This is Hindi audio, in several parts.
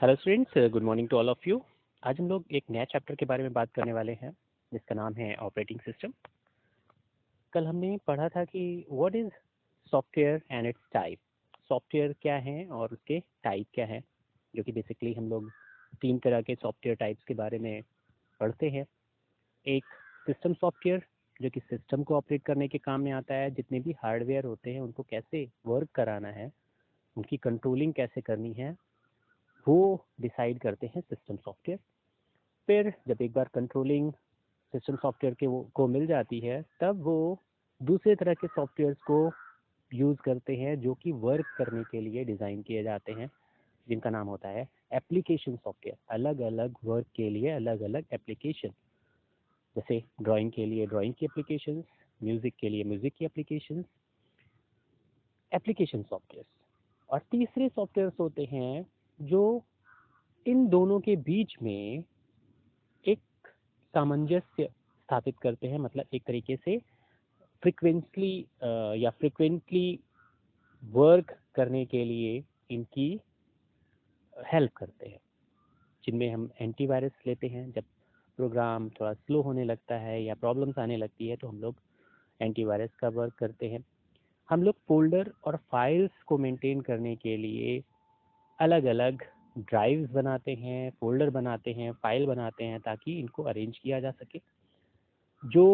Hello students, good morning to all of you. आज हम लोग एक नया चैप्टर के बारे में बात करने वाले हैं जिसका नाम है ऑपरेटिंग सिस्टम। कल हमने पढ़ा था कि what is software and it's type. Software क्या है और उसके टाइप क्या है, जो कि बेसिकली हम लोग तीन तरह के सॉफ्टवेयर टाइप्स के बारे में पढ़ते हैं। एक सिस्टम सॉफ्टवेयर जो कि सिस्टम को ऑपरेट करने के काम में आता है, जितने भी हार्डवेयर होते हैं उनको कैसे वर्क कराना है, उनकी कंट्रोलिंग कैसे करनी है, वो डिसाइड करते हैं सिस्टम सॉफ्टवेयर। फिर जब एक बार कंट्रोलिंग सिस्टम सॉफ्टवेयर के को मिल जाती है, तब वो दूसरे तरह के सॉफ्टवेयर्स को यूज़ करते हैं जो कि वर्क करने के लिए डिज़ाइन किए जाते हैं, जिनका नाम होता है एप्लीकेशन सॉफ्टवेयर। अलग अलग वर्क के लिए अलग अलग एप्लीकेशन, जैसे ड्राइंग के लिए ड्राइंग की एप्लीकेशंस, म्यूज़िक के लिए म्यूज़िक की एप्लीकेशंस, एप्लीकेशन सॉफ्टवेयर। और तीसरे सॉफ्टवेयर्स होते हैं जो इन दोनों के बीच में एक सामंजस्य स्थापित करते हैं, मतलब एक तरीके से फ्रिक्वेंटली या फ्रिक्वेंटली वर्क करने के लिए इनकी हेल्प करते हैं, जिनमें हम एंटीवायरस लेते हैं। जब प्रोग्राम थोड़ा स्लो होने लगता है या प्रॉब्लम्स आने लगती है तो हम लोग एंटीवायरस का वर्क करते हैं। हम लोग फोल्डर और फाइल्स को मेंटेन करने के लिए अलग अलग ड्राइव्स बनाते हैं, फोल्डर बनाते हैं, फाइल बनाते हैं, ताकि इनको अरेंज किया जा सके। जो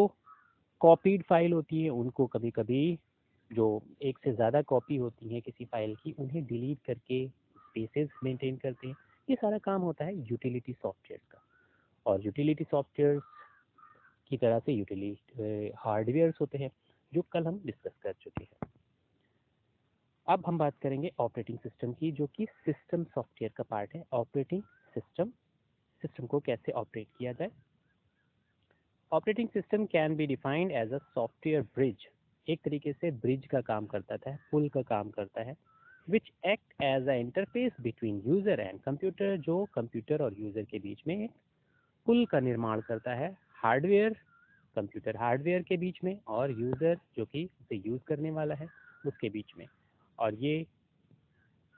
कॉपीड फाइल होती है उनको कभी कभी, जो एक से ज़्यादा कॉपी होती है किसी फाइल की, उन्हें डिलीट करके स्पेसेस मेंटेन करते हैं। ये सारा काम होता है यूटिलिटी सॉफ्टवेयर का। और यूटिलिटी सॉफ्टवेयर की तरह से यूटिलिटी हार्डवेयर्स होते हैं, जो कल हम डिस्कस कर चुके हैं। अब हम बात करेंगे ऑपरेटिंग सिस्टम की, जो कि सिस्टम सॉफ्टवेयर का पार्ट है। ऑपरेटिंग सिस्टम, सिस्टम को कैसे ऑपरेट किया जाए। Operating system can be defined as a software bridge. एक तरीके से ब्रिज का काम करता है, पुल का काम करता है, which act as a interface between user and computer, जो कंप्यूटर और यूजर के बीच में एक पुल का निर्माण करता है। हार्डवेयर, कंप्यूटर हार्डवेयर के बीच में, और यूजर जो कि उसे यूज करने वाला है उसके बीच में। और ये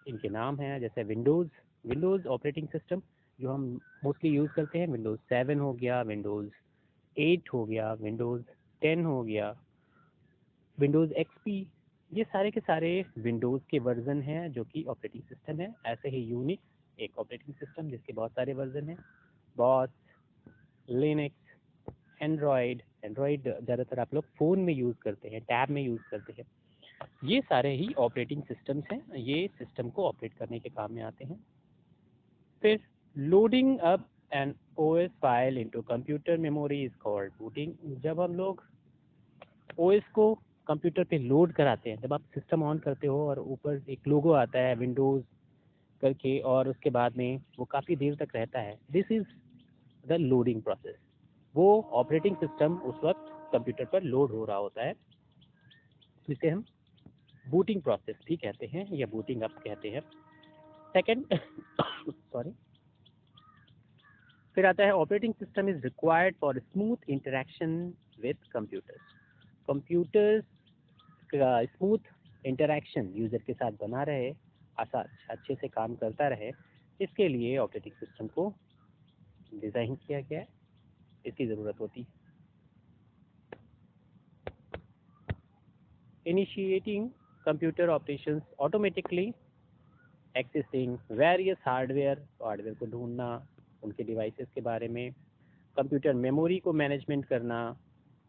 इनके नाम हैं, जैसे विंडोज़ ऑपरेटिंग सिस्टम जो हम मोस्टली यूज़ करते हैं, विंडोज़ 7 हो गया, विंडोज़ 8 हो गया, विंडोज़ 10 हो गया, विंडोज़ एक्सपी। ये सारे के सारे विंडोज़ के वर्जन हैं जो कि ऑपरेटिंग सिस्टम है। ऐसे ही यूनिक्स एक ऑपरेटिंग सिस्टम जिसके बहुत सारे वर्जन हैं। बॉस, लिनक्स, एंड्रॉयड एंड्रॉयड ज़्यादातर आप लोग फ़ोन में यूज़ करते हैं, टैब में यूज़ करते हैं। ये सारे ही ऑपरेटिंग सिस्टम्स हैं, ये सिस्टम को ऑपरेट करने के काम में आते हैं। फिर loading up an OS file into computer memory is called booting. जब हम लोग ओएस को कंप्यूटर पे लोड कराते हैं, जब आप सिस्टम ऑन करते हो और ऊपर एक लोगो आता है विंडोज़ करके, और उसके बाद में वो काफ़ी देर तक रहता है, this is the loading process. वो ऑपरेटिंग सिस्टम उस वक्त कंप्यूटर पर लोड हो रहा होता है, जिसे हम बूटिंग प्रोसेस भी कहते हैं या बूटिंग अप कहते हैं। सेकंड सॉरी, फिर आता है operating system is required for smooth interaction with computers. Computers का स्मूथ इंटरेक्शन यूज़र के साथ बना रहे, अच्छे से काम करता रहे, इसके लिए ऑपरेटिंग सिस्टम को डिज़ाइन किया गया है, इसकी ज़रूरत होती है। Initiating computer operations automatically, accessing various hardware को ढूंढना, उनके डिवाइसेस के बारे में, कंप्यूटर मेमोरी को मैनेजमेंट करना,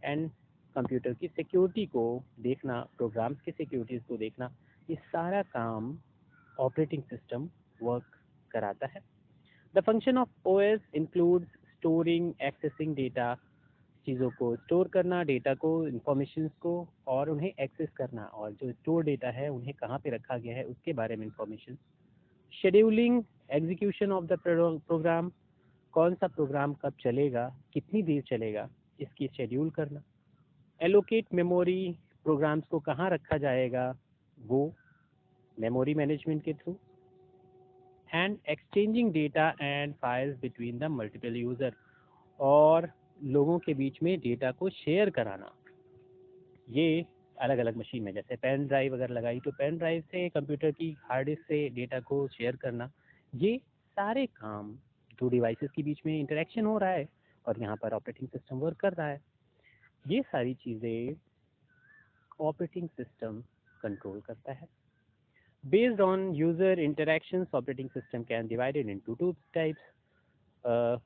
एंड कंप्यूटर की सिक्योरिटी को देखना, प्रोग्राम्स की सिक्योरिटीज़ को देखना, ये सारा काम ऑपरेटिंग सिस्टम वर्क कराता है। The function of OS includes storing, accessing data, चीज़ों को स्टोर करना, डेटा को, इंफॉर्मेशंस को, और उन्हें एक्सेस करना, और जो स्टोर डेटा है उन्हें कहाँ पे रखा गया है उसके बारे में information. Scheduling execution of the program, कौन सा प्रोग्राम कब चलेगा, कितनी देर चलेगा, इसकी शेड्यूल करना। एलोकेट मेमोरी, प्रोग्राम्स को कहाँ रखा जाएगा, वो मेमोरी मैनेजमेंट के through. And exchanging data and files between the multiple user, और लोगों के बीच में डेटा को शेयर कराना। ये अलग अलग मशीन में, जैसे पेन ड्राइव अगर लगाई तो पेन ड्राइव से कंप्यूटर की हार्ड डिस्क से डेटा को शेयर करना, ये सारे काम दो डिवाइसेस के बीच में इंटरेक्शन हो रहा है और यहाँ पर ऑपरेटिंग सिस्टम वर्क कर रहा है। ये सारी चीज़ें ऑपरेटिंग सिस्टम कंट्रोल करता है। Based on user interactions, operating system can divided into two types.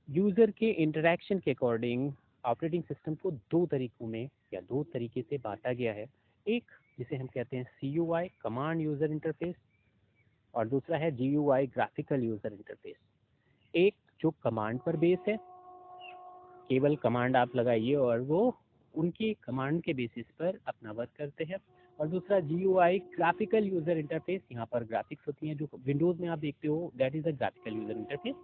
User के इंटरेक्शन के अकॉर्डिंग ऑपरेटिंग सिस्टम को दो तरीकों में या दो तरीके से बांटा गया है। एक जिसे हम कहते हैं CUI, कमांड यूजर इंटरफेस, और दूसरा है GUI, ग्राफिकल यूजर इंटरफेस। एक जो कमांड पर बेस है, केवल कमांड आप लगाइए और वो उनकी कमांड के बेसिस पर अपना वर्क करते हैं, और दूसरा GUI, ग्राफिकल यूजर इंटरफेस। यहाँ पर ग्राफिक्स होती हैं जो विंडोज में आप देखते हो, that is a graphical user interface.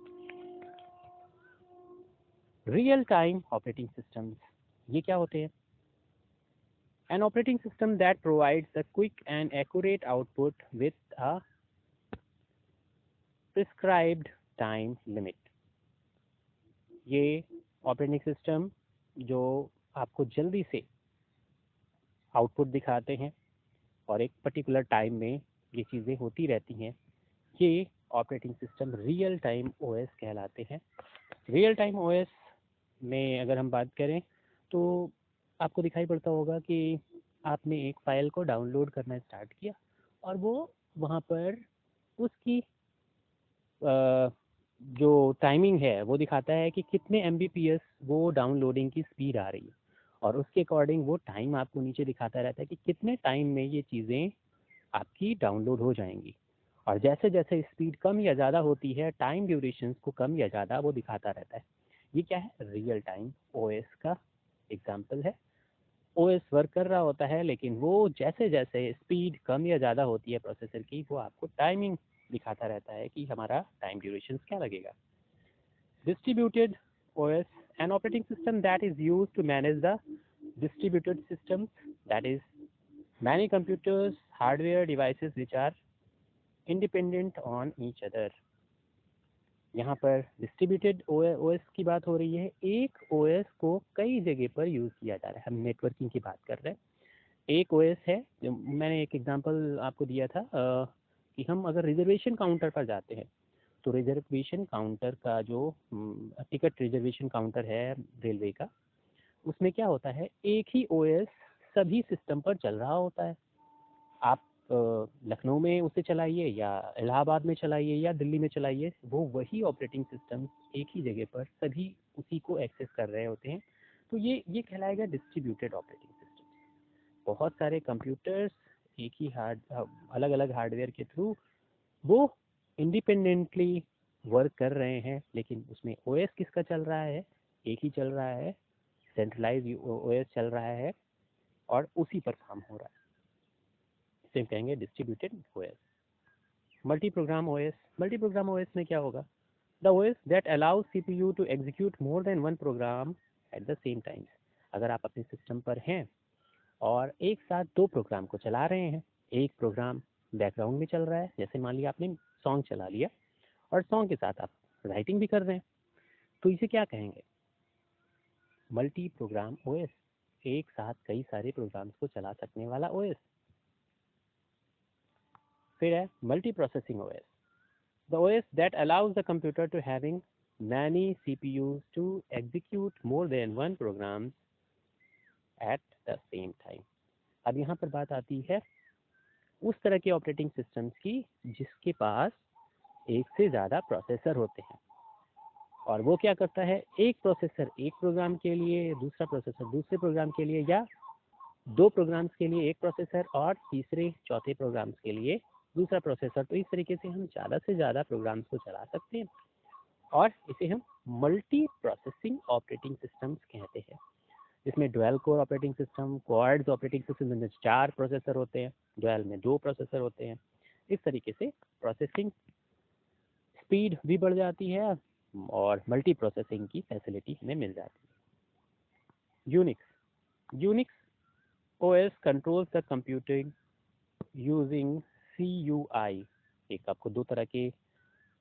Real time operating systems, ये क्या होते हैं? An operating system that provides a quick and accurate output with a prescribed time limit। ये ऑपरेटिंग सिस्टम जो आपको जल्दी से आउटपुट दिखाते हैं और एक पर्टिकुलर टाइम में ये चीज़ें होती रहती हैं, ये operating system real time OS कहलाते हैं। रियल टाइम ओएस में अगर हम बात करें तो आपको दिखाई पड़ता होगा कि आपने एक फ़ाइल को डाउनलोड करना स्टार्ट किया और वो वहाँ पर उसकी जो टाइमिंग है वो दिखाता है कि कितने MBPS वो डाउनलोडिंग की स्पीड आ रही है, और उसके अकॉर्डिंग वो टाइम आपको नीचे दिखाता रहता है कि कितने टाइम में ये चीज़ें आपकी डाउनलोड हो जाएंगी। और जैसे जैसे स्पीड कम या ज़्यादा होती है, टाइम ड्यूरेशंस को कम या ज़्यादा वो दिखाता रहता है। ये क्या है? रियल टाइम ओएस का एग्जाम्पल है। ओएस वर्क कर रहा होता है, लेकिन वो जैसे जैसे स्पीड कम या ज़्यादा होती है प्रोसेसर की, वो आपको टाइमिंग दिखाता रहता है कि हमारा टाइम ड्यूरेशन क्या लगेगा। Distributed OS, an operating system that is used to manage the distributed systems, that is many computers, hardware devices which are independent on each other। यहाँ पर डिस्ट्रीब्यूटेड ओएस की बात हो रही है। एक ओएस को कई जगह पर यूज़ किया जा रहा है। हम नेटवर्किंग की बात कर रहे हैं। एक ओएस है जो मैंने एक एग्जांपल आपको दिया था कि हम अगर रिजर्वेशन काउंटर पर जाते हैं तो रिजर्वेशन काउंटर का जो टिकट रिजर्वेशन काउंटर है रेलवे का, उसमें क्या होता है, एक ही ओएस सभी सिस्टम पर चल रहा होता है। आप लखनऊ में उसे चलाइए या इलाहाबाद में चलाइए या दिल्ली में चलाइए, वो वही ऑपरेटिंग सिस्टम एक ही जगह पर सभी उसी को एक्सेस कर रहे होते हैं। तो ये कहलाएगा डिस्ट्रीब्यूटेड ऑपरेटिंग सिस्टम। बहुत सारे कंप्यूटर्स एक ही अलग अलग हार्डवेयर के थ्रू वो इंडिपेंडेंटली वर्क कर रहे हैं, लेकिन उसमें ओएस किसका चल रहा है? एक ही चल रहा है, सेंट्रलाइज ओएस चल रहा है और उसी पर काम हो रहा है। इसे कहेंगे distributed OS. Multi program OS, multi program OS में क्या होगा? The OS that allows CPU to execute more than one program at the same time. अगर आप अपने सिस्टम पर हैं और एक साथ दो प्रोग्राम को चला रहे हैं, एक प्रोग्राम बैकग्राउंड में चल रहा है, जैसे मान लिया आपने सॉन्ग चला लिया और सॉन्ग के साथ आप राइटिंग भी कर रहे हैं, तो इसे क्या कहेंगे? Multi program OS. एक साथ कई सारे प्रोग्राम्स को चला सकने वाला ओएस। फिर है multi processing OS, the OS that allows the computer to having many CPUs to execute more than one program at the same time। अब यहाँ पर बात आती है उस तरह के ऑपरेटिंग सिस्टम्स की जिसके पास एक से ज़्यादा प्रोसेसर होते हैं, और वो क्या करता है, एक प्रोसेसर एक प्रोग्राम के लिए, दूसरा प्रोसेसर दूसरे प्रोग्राम के लिए, या दो प्रोग्राम्स के लिए एक प्रोसेसर और तीसरे चौथे प्रोग्राम्स के लिए दूसरा प्रोसेसर। तो इस तरीके से हम ज़्यादा से ज़्यादा प्रोग्राम्स को चला सकते हैं, और इसे हम मल्टी प्रोसेसिंग ऑपरेटिंग सिस्टम्स कहते हैं। इसमें dual core operating system, quads operating system में 4 प्रोसेसर होते हैं, डुअल में 2 प्रोसेसर होते हैं। इस तरीके से प्रोसेसिंग स्पीड भी बढ़ जाती है और मल्टी प्रोसेसिंग की फैसिलिटी हमें मिल जाती है। Unix OS controls the computing using CUI। एक आपको दो तरह के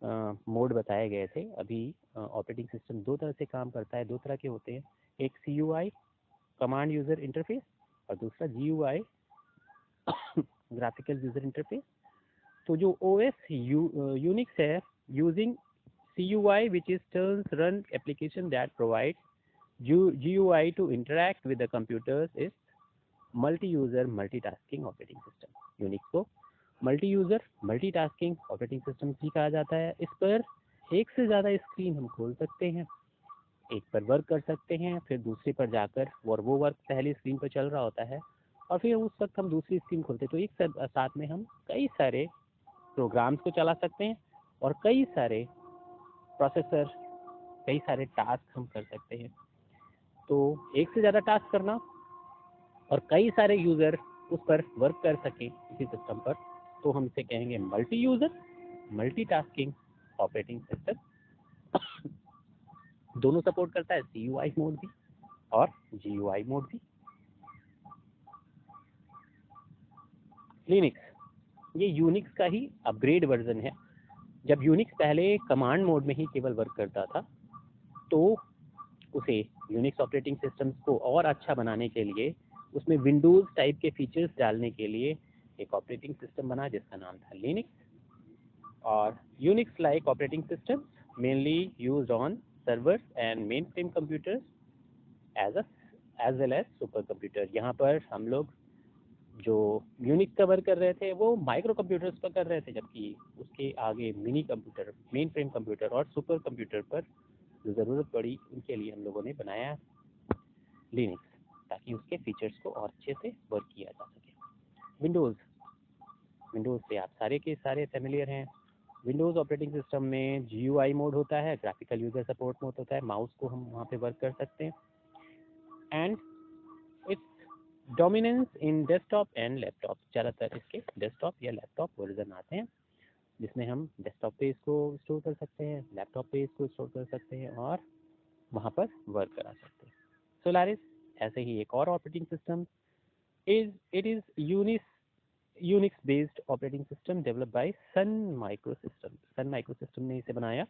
मोड बताए गए थे अभी। ऑपरेटिंग सिस्टम दो तरह से काम करता है, दो तरह के होते हैं। एक CUI, कमांड यूजर इंटरफेस, और दूसरा GUI, ग्राफिकल यूजर इंटरफेस। तो जो OS यूनिक्स है using CUI, which is turns run application that provides GUI to interact with the computers, is multi-user multitasking operating system. Unix को मल्टी-यूज़र मल्टीटास्किंग ऑपरेटिंग सिस्टम भी कहा जाता है। इस पर एक से ज़्यादा स्क्रीन हम खोल सकते हैं, एक पर वर्क कर सकते हैं, फिर दूसरे पर जाकर और वो वर्क पहली स्क्रीन पर चल रहा होता है और फिर उस वक्त हम दूसरी स्क्रीन खोलते हैं, तो एक साथ में हम कई सारे प्रोग्राम्स को चला सकते हैं और कई सारे प्रोसेसर, कई सारे टास्क हम कर सकते हैं। तो एक से ज़्यादा टास्क करना और कई सारे यूज़र उस पर वर्क कर सकें इसी सिस्टम पर, तो हम इसे कहेंगे multi user multitasking operating system. दोनों सपोर्ट करता है, CUI मोड भी और GUI मोड भी। लिनक्स, ये यूनिक्स का ही अपग्रेड वर्जन है। जब यूनिक्स पहले कमांड मोड में ही केवल वर्क करता था, तो उसे यूनिक्स ऑपरेटिंग सिस्टम्स को और अच्छा बनाने के लिए उसमें विंडोज़ टाइप के फीचर्स डालने के लिए एक ऑपरेटिंग सिस्टम बना जिसका नाम था लिनक्स। और Unix like operating system mainly used on servers and mainframe computers as well as supercomputer. यहाँ पर हम लोग जो यूनिक्स का वर्क कर रहे थे वो माइक्रो कंप्यूटर्स पर कर रहे थे, जबकि उसके आगे mini computer, main frame computer और सुपर कंप्यूटर पर जो ज़रूरत पड़ी उनके लिए हम लोगों ने बनाया लिनक्स, ताकि उसके फीचर्स को और अच्छे से वर्क किया जा सके। विंडोज़ से आप सारे के सारे फेमिलियर हैं। विंडोज़ ऑपरेटिंग सिस्टम में GUI मोड होता है, ग्राफिकल यूज़र सपोर्ट मोड होता है, माउस को हम वहाँ पे वर्क कर सकते हैं। And it's dominance in desktop and laptop, ज़्यादातर इसके डेस्कटॉप या लैपटॉप वर्जन आते हैं जिसमें हम डेस्कटॉप पे इसको स्टोर कर सकते हैं, लैपटॉप पे इसको स्टोर कर सकते हैं और वहाँ पर वर्क करा सकते हैं। सोलारिस ऐसे ही एक और operating system it is Unix based operating system develop by Sun Microsystem ने इसे बनाया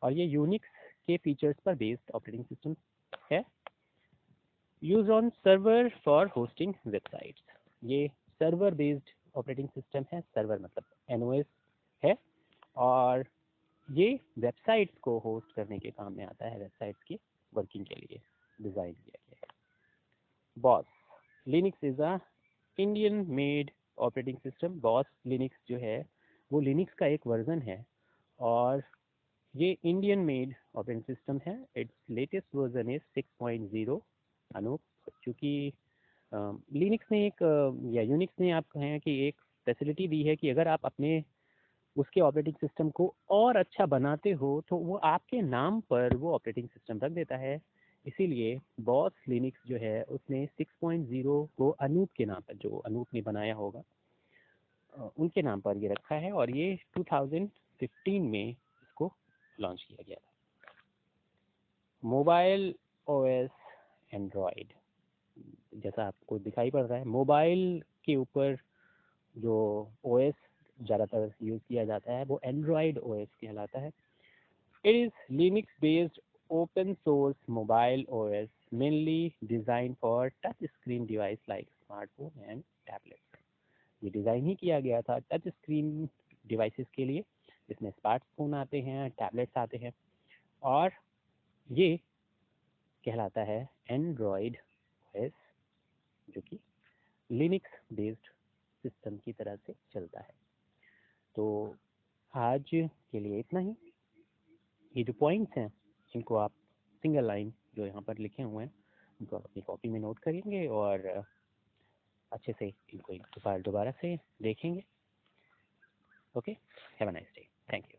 और ये यूनिक्स के फीचर्स पर बेस्ड ऑपरेटिंग सिस्टम है। Use on server for hosting websites, ये सर्वर बेस्ड ऑपरेटिंग सिस्टम है। सर्वर मतलब NOS है और ये वेबसाइट्स को होस्ट करने के काम में आता है, वेबसाइट्स की वर्किंग के लिए डिज़ाइन किया गया है। Boss Linux is a Indian made operating system. Boss Linux जो है वो लिनक्स का एक वर्जन है और ये इंडियन मेड ऑपरेटिंग सिस्टम है। Its latest version is 6.0। Anup, क्योंकि लिनक्स ने एक या यूनिक्स ने आप कहें कि एक फैसिलिटी दी है कि अगर आप अपने उसके ऑपरेटिंग सिस्टम को और अच्छा बनाते हो तो वो आपके नाम पर वो ऑपरेटिंग सिस्टम रख देता है। इसीलिए बॉस लिनक्स जो है उसने 6.0 को अनूप के नाम पर, जो अनूप ने बनाया होगा उनके नाम पर ये रखा है और ये 2015 में इसको लॉन्च किया गया था। मोबाइल OS एंड्रॉयड, जैसा आपको दिखाई पड़ रहा है, मोबाइल के ऊपर जो OS ज़्यादातर यूज़ किया जाता है वो एंड्रॉयड OS कहलाता है। It is Linux based open source mobile OS mainly design for touch screen device like smartphone and tablet. ये डिज़ाइन ही किया गया था टच स्क्रीन डिवाइसेस के लिए, जिसमें स्मार्टफोन आते हैं, टैबलेट्स आते हैं और ये कहलाता है एंड्रॉयड OS, जो कि लिनक्स बेस्ड सिस्टम की तरह से चलता है। तो आज के लिए इतना ही। ये जो पॉइंट्स हैं इनको आप सिंगल लाइन जो यहाँ पर लिखे हुए हैं उनको आप अपनी कॉपी में नोट करेंगे और अच्छे से इनको दोबारा से देखेंगे। Okay, have a nice day, thank you.